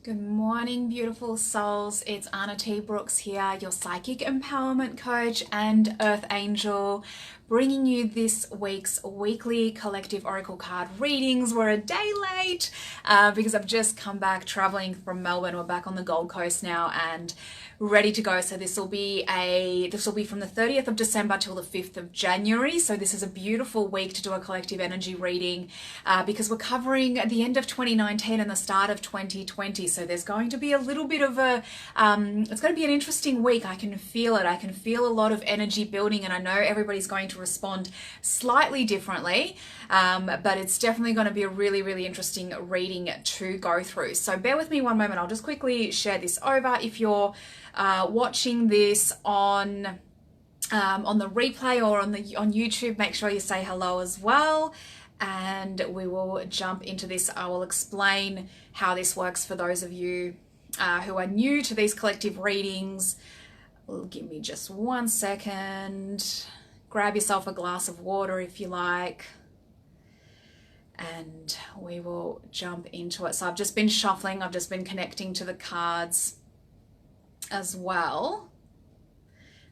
Good morning, beautiful souls. It's Anna T. Brooks here, your psychic empowerment coach and earth angel, bringing you this week's weekly collective oracle card readings. We're a day late because I've just come back traveling from Melbourne. We're back on the Gold Coast now and ready to go. So this will be from the 30th of December till the 5th of January. So this is a beautiful week to do a collective energy reading because we're covering the end of 2019 and the start of 2020. So there's going to be a little bit of it's going to be an interesting week. I can feel it. I can feel a lot of energy building, and I know everybody's going to respond slightly differently, but it's definitely going to be a really, really interesting reading to go through. So bear with me one moment. I'll just quickly share this over. If you're watching this on the replay or on YouTube, make sure you say hello as well, and we will jump into this. I will explain how this works for those of you who are new to these collective readings. Give me just 1 second. Grab yourself a glass of water if you like, and we will jump into it. So I've just been shuffling, I've just been connecting to the cards as well.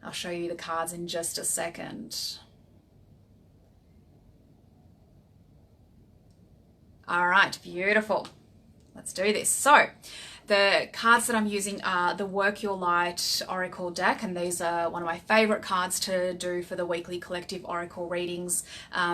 I'll show you the cards in just a second. All right, beautiful. Let's do this. So the cards that I'm using are the Work Your Light Oracle deck, and these are one of my favorite cards to do for the weekly collective oracle readings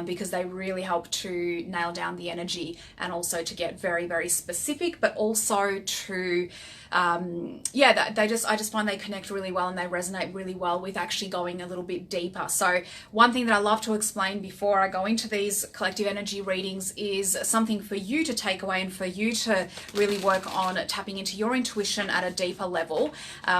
because they really help to nail down the energy and also to get very, very specific, but also to I just find they connect really well and they resonate really well with actually going a little bit deeper. So one thing that I love to explain before I go into these collective energy readings is something for you to take away and for you to really work on tapping into your intuition at a deeper level.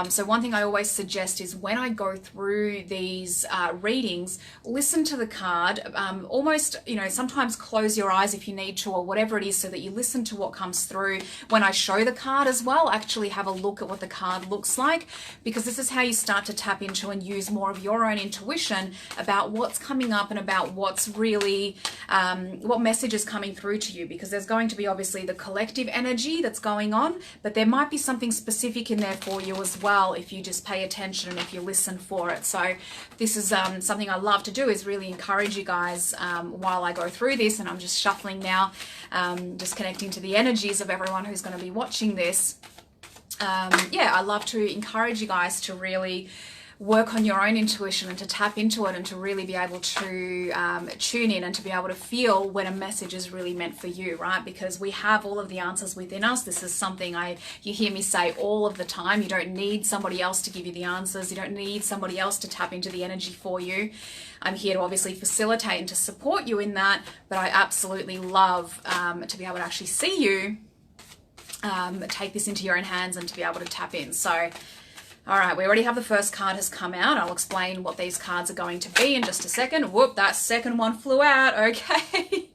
So one thing I always suggest is when I go through these readings, listen to the card, almost, sometimes close your eyes if you need to or whatever it is, so that you listen to what comes through. When I show the card as well, actually have a look at what the card looks like, because this is how you start to tap into and use more of your own intuition about what's coming up and about what's really, what message is coming through to you, because there's going to be obviously the collective energy that's going on, but there might be something specific in there for you as well if you just pay attention and if you listen for it. So this is something I love to do, is really encourage you guys while I go through this, and I'm just shuffling now, just connecting to the energies of everyone who's going to be watching this. I love to encourage you guys to really work on your own intuition and to tap into it and to really be able to tune in and to be able to feel when a message is really meant for you, right? Because we have all of the answers within us. This is something you hear me say all of the time. You don't need somebody else to give you the answers. You don't need somebody else to tap into the energy for you. I'm here to obviously facilitate and to support you in that, but I absolutely love to be able to actually see you take this into your own hands and to be able to tap in. So, all right, we already have the first card has come out. I'll explain what these cards are going to be in just a second. Whoop, that second one flew out. Okay.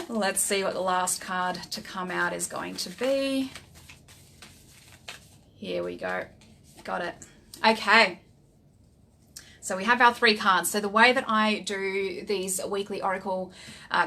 Let's see what the last card to come out is going to be. Here we go. Got it. Okay. So we have our 3 cards. So the way that I do these weekly oracle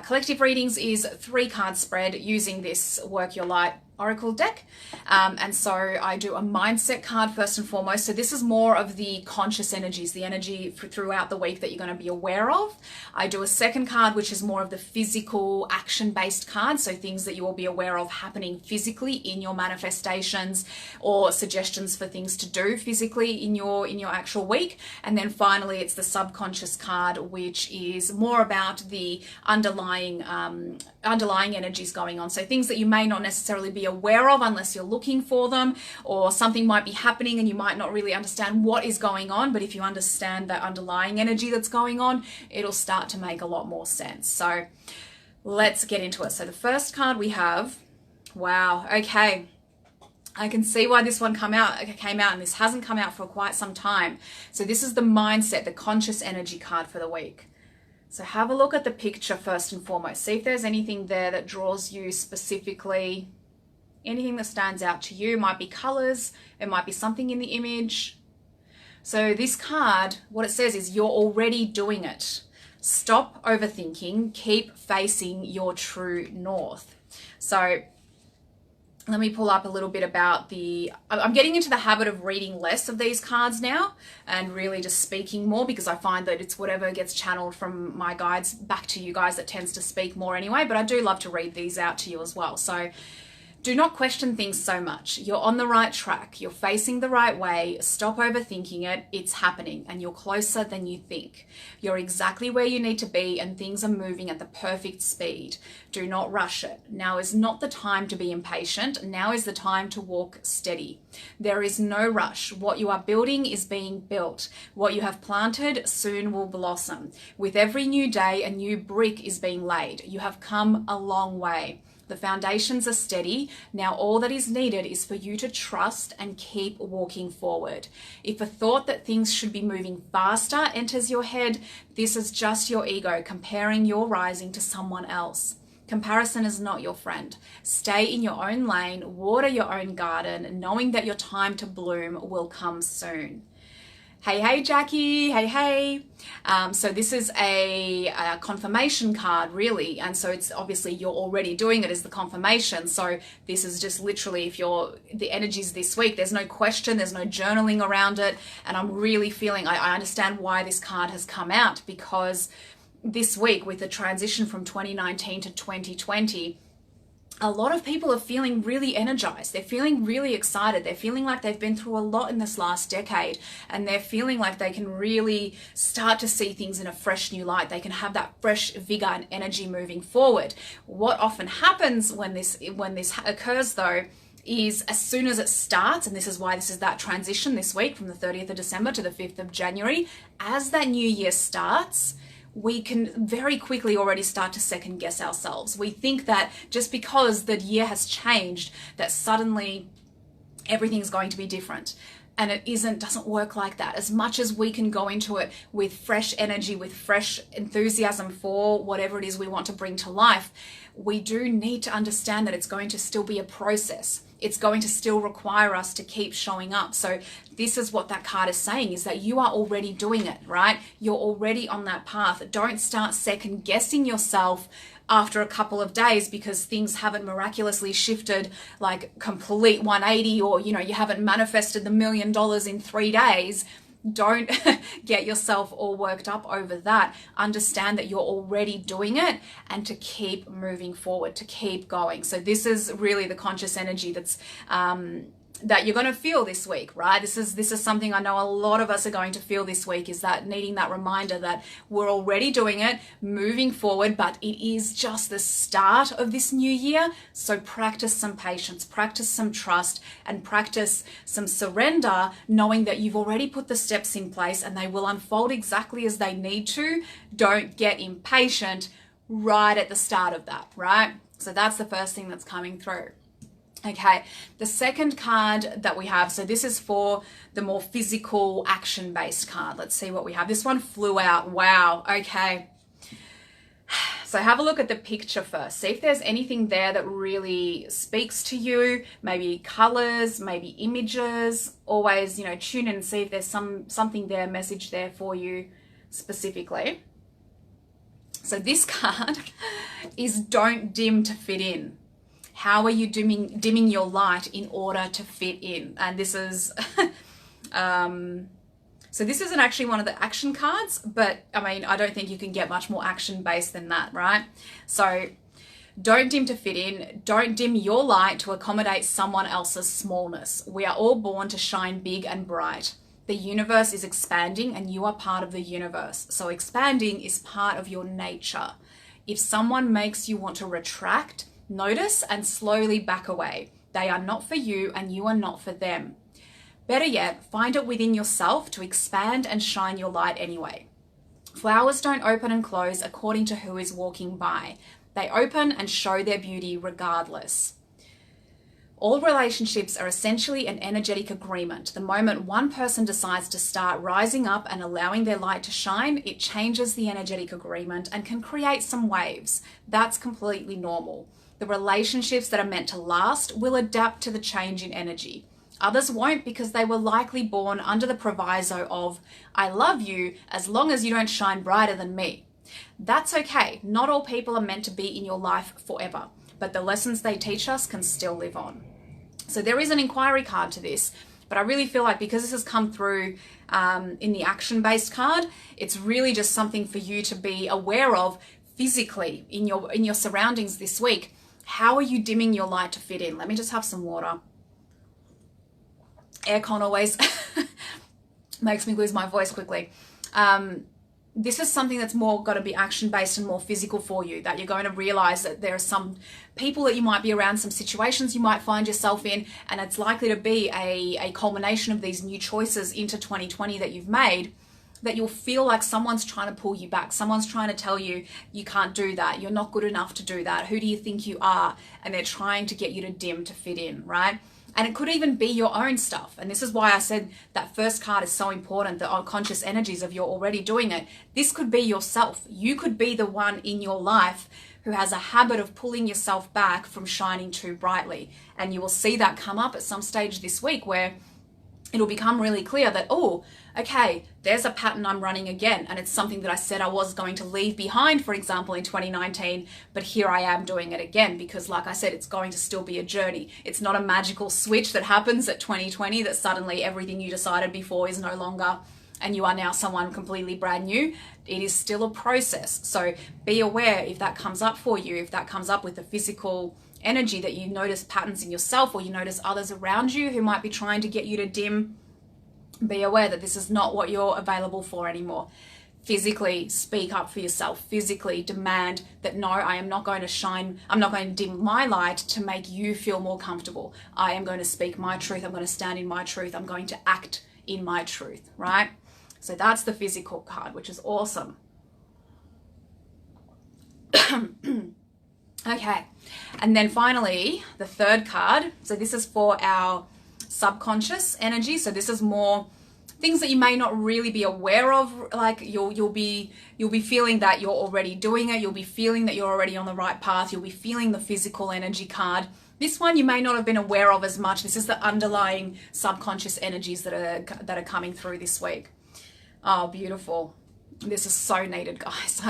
collective readings is 3 card spread using this Work Your Light Oracle deck. And so I do a mindset card first and foremost. So this is more of the conscious energies, the energy throughout the week that you're going to be aware of. I do a second card, which is more of the physical action-based card. So things that you will be aware of happening physically in your manifestations, or suggestions for things to do physically in your actual week. And then finally, it's the subconscious card, which is more about the underlying energies going on. So things that you may not necessarily be aware of unless you're looking for them, or something might be happening and you might not really understand what is going on, but if you understand the underlying energy that's going on, it'll start to make a lot more sense. So let's get into it. So the first card we have, wow, okay, I can see why this one came out, and this hasn't come out for quite some time. So this is the mindset, the conscious energy card for the week. So have a look at the picture first and foremost. See if there's anything there that draws you specifically. Anything that stands out to you. Might be colors, it might be something in the image. So this card, what it says is you're already doing it. Stop overthinking, keep facing your true north. So let me pull up a little bit about I'm getting into the habit of reading less of these cards now and really just speaking more, because I find that it's whatever gets channeled from my guides back to you guys that tends to speak more anyway, but I do love to read these out to you as well. So do not question things so much. You're on the right track. You're facing the right way. Stop overthinking it. It's happening and you're closer than you think. You're exactly where you need to be and things are moving at the perfect speed. Do not rush it. Now is not the time to be impatient. Now is the time to walk steady. There is no rush. What you are building is being built. What you have planted soon will blossom. With every new day, a new brick is being laid. You have come a long way. The foundations are steady. Now all that is needed is for you to trust and keep walking forward. If a thought that things should be moving faster enters your head, this is just your ego comparing your rising to someone else. Comparison is not your friend. Stay in your own lane, water your own garden, knowing that your time to bloom will come soon. Hey, Jackie. Hey. So this is a confirmation card, really. And so it's obviously you're already doing it as the confirmation. So this is just literally the energies this week, there's no question, there's no journaling around it. And I'm really feeling, I understand why this card has come out, because this week with the transition from 2019 to 2020, a lot of people are feeling really energized. They're feeling really excited. They're feeling like they've been through a lot in this last decade, and they're feeling like they can really start to see things in a fresh new light. They can have that fresh vigor and energy moving forward. What often happens when this occurs though is as soon as it starts, and this is why this is that transition this week from the 30th of December to the 5th of January, as that new year starts, we can very quickly already start to second guess ourselves. We think that just because the year has changed, that suddenly everything's going to be different. And it doesn't work like that. As much as we can go into it with fresh energy, with fresh enthusiasm for whatever it is we want to bring to life, we do need to understand that it's going to still be a process. It's going to still require us to keep showing up. So this is what that card is saying, is that you are already doing it, right? You're already on that path. Don't start second guessing yourself after a couple of days because things haven't miraculously shifted like complete 180, or you haven't manifested the $1 million in 3 days. Don't get yourself all worked up over that. Understand that you're already doing it, and to keep moving forward, to keep going. So this is really the conscious energy that's that you're going to feel this week, right? This is something I know a lot of us are going to feel this week, is that needing that reminder that we're already doing it, moving forward, but it is just the start of this new year. So practice some patience, practice some trust, and practice some surrender, knowing that you've already put the steps in place and they will unfold exactly as they need to. Don't get impatient right at the start of that, right? So that's the first thing that's coming through. Okay, the second card that we have, so this is for the more physical action-based card. Let's see what we have. This one flew out. Wow, okay. So have a look at the picture first. See if there's anything there that really speaks to you, maybe colors, maybe images. Always, tune in and see if there's something there, message there for you specifically. So this card is don't dim to fit in. How are you dimming your light in order to fit in? And this is, so this isn't actually one of the action cards, but I don't think you can get much more action based than that, right? So don't dim to fit in. Don't dim your light to accommodate someone else's smallness. We are all born to shine big and bright. The universe is expanding and you are part of the universe. So expanding is part of your nature. If someone makes you want to retract, notice and slowly back away. They are not for you and you are not for them. Better yet, find it within yourself to expand and shine your light anyway. Flowers don't open and close according to who is walking by. They open and show their beauty regardless. All relationships are essentially an energetic agreement. The moment one person decides to start rising up and allowing their light to shine, it changes the energetic agreement and can create some waves. That's completely normal. The relationships that are meant to last will adapt to the change in energy. Others won't, because they were likely born under the proviso of, I love you as long as you don't shine brighter than me. That's okay. Not all people are meant to be in your life forever, but the lessons they teach us can still live on. So there is an inquiry card to this, but I really feel like because this has come through in the action-based card, it's really just something for you to be aware of physically in your surroundings this week. How are you dimming your light to fit in? Let me just have some water. Aircon always makes me lose my voice quickly. This is something that's more got to be action-based and more physical for you, that you're going to realize that there are some people that you might be around, some situations you might find yourself in, and it's likely to be a culmination of these new choices into 2020 that you've made, that you'll feel like someone's trying to pull you back. Someone's trying to tell you, you can't do that. You're not good enough to do that. Who do you think you are? And they're trying to get you to dim to fit in, right? And it could even be your own stuff. And this is why I said that first card is so important, the unconscious energies of you're already doing it. This could be yourself. You could be the one in your life who has a habit of pulling yourself back from shining too brightly. And you will see that come up at some stage this week where it'll become really clear that, oh, okay, there's a pattern I'm running again. And it's something that I said I was going to leave behind, for example, in 2019, but here I am doing it again because, like I said, it's going to still be a journey. It's not a magical switch that happens at 2020 that suddenly everything you decided before is no longer and you are now someone completely brand new. It is still a process. So be aware if that comes up for you, if that comes up with the physical energy that you notice patterns in yourself or you notice others around you who might be trying to get you to dim. Be aware that this is not what you're available for anymore. Physically speak up for yourself. Physically demand that no, I am not going to shine. I'm not going to dim my light to make you feel more comfortable. I am going to speak my truth. I'm going to stand in my truth. I'm going to act in my truth, right? So that's the physical card, which is awesome. Okay. And then finally, the third card. So this is for our subconscious energy. So this is more things that you may not really be aware of, like you'll be feeling that you're already doing it. You'll be feeling that you're already on the right path. You'll be feeling the physical energy card. This one you may not have been aware of as much. This is the underlying subconscious energies that are coming through this week. Oh, beautiful. This is so needed, guys.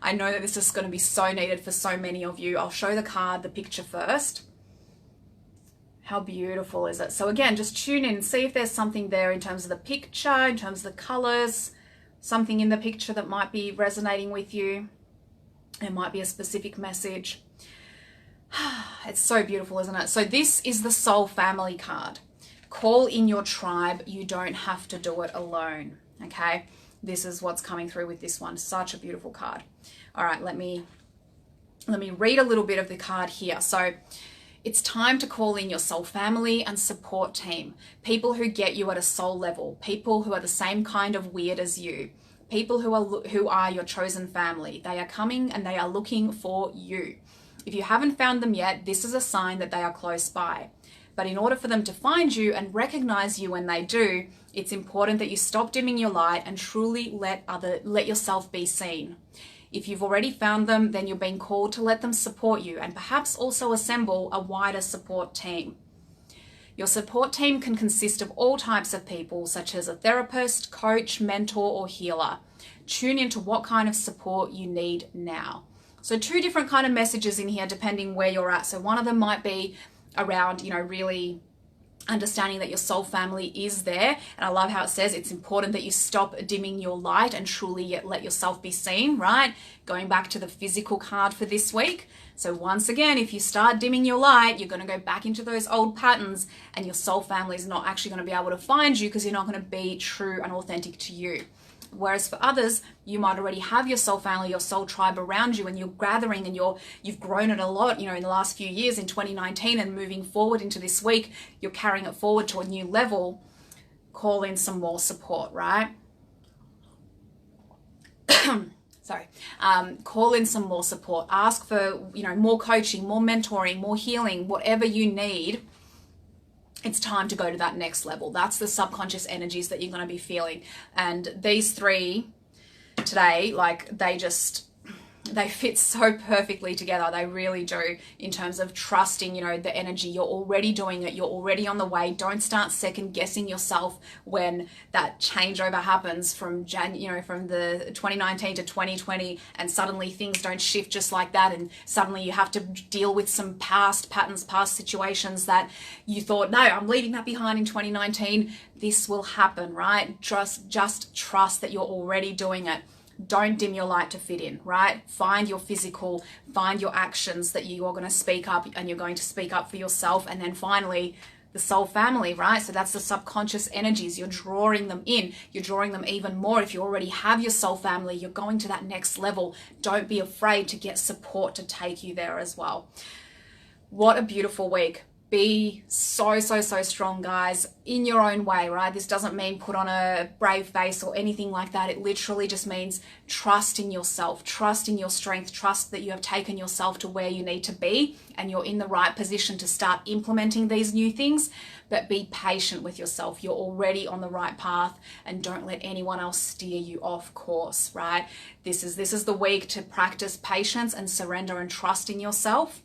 I know that this is going to be so needed for so many of you. I'll show the picture first. How beautiful is it? So again, just tune in and see if there's something there in terms of the picture, in terms of the colors, something in the picture that might be resonating with you. It might be a specific message. It's so beautiful, isn't it? So this is the Soul Family card. Call in your tribe. You don't have to do it alone. Okay? This is what's coming through with this one. Such a beautiful card. All right, let me read a little bit of the card here. So it's time to call in your soul family and support team. People who get you at a soul level. People who are the same kind of weird as you. People who are your chosen family. They are coming and they are looking for you. If you haven't found them yet, this is a sign that they are close by. But in order for them to find you and recognize you when they do, it's important that you stop dimming your light and truly let yourself be seen. If you've already found them, then you're being called to let them support you and perhaps also assemble a wider support team. Your support team can consist of all types of people, such as a therapist, coach, mentor, or healer. Tune into what kind of support you need now. So two different kind of messages in here depending where you're at. So one of them might be around, really understanding that your soul family is there. And I love how it says it's important that you stop dimming your light and truly let yourself be seen, right? Going back to the physical card for this week. So once again, if you start dimming your light, you're going to go back into those old patterns and your soul family is not actually going to be able to find you because you're not going to be true and authentic to you. Whereas for others, you might already have your soul family, your soul tribe around you, and you're gathering and you've grown it a lot, in the last few years in 2019 and moving forward into this week, you're carrying it forward to a new level. Call in some more support, right? Sorry. Call in some more support. Ask for, more coaching, more mentoring, more healing, whatever you need. It's time to go to that next level. That's the subconscious energies that you're going to be feeling. And these three today, they fit so perfectly together. They really do, in terms of trusting, you know, the energy. You're already doing it. You're already on the way. Don't start second guessing yourself when that changeover happens from from the 2019 to 2020, and suddenly things don't shift just like that, and suddenly you have to deal with some past patterns, past situations that you thought, no, I'm leaving that behind in 2019. This will happen, right? Just trust that you're already doing it. Don't dim your light to fit in, right? Find your physical, find your actions that you are going to speak up, and you're going to speak up for yourself. And then finally, the soul family, right? So that's the subconscious energies. You're drawing them in. You're drawing them even more. If you already have your soul family, you're going to that next level. Don't be afraid to get support to take you there as well. What a beautiful week. Be so strong, guys, in your own way, right? This doesn't mean put on a brave face or anything like that. It literally just means trust in yourself, trust in your strength, trust that you have taken yourself to where you need to be and you're in the right position to start implementing these new things. But be patient with yourself. You're already on the right path, and don't let anyone else steer you off course, right? This is the week to practice patience and surrender and trust in yourself,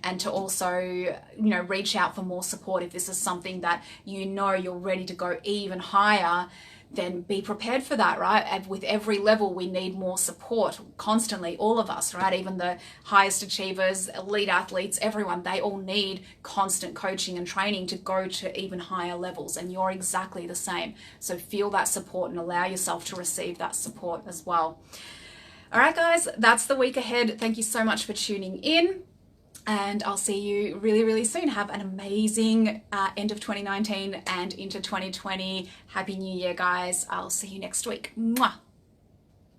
and to also, reach out for more support. If this is something that you're ready to go even higher, then be prepared for that, right? And with every level, we need more support constantly, all of us, right? Even the highest achievers, elite athletes, everyone, they all need constant coaching and training to go to even higher levels. And you're exactly the same. So feel that support and allow yourself to receive that support as well. All right, guys, that's the week ahead. Thank you so much for tuning in. And I'll see you really soon. Have an amazing end of 2019 and into 2020. Happy New Year, guys. I'll see you next week. Mwah.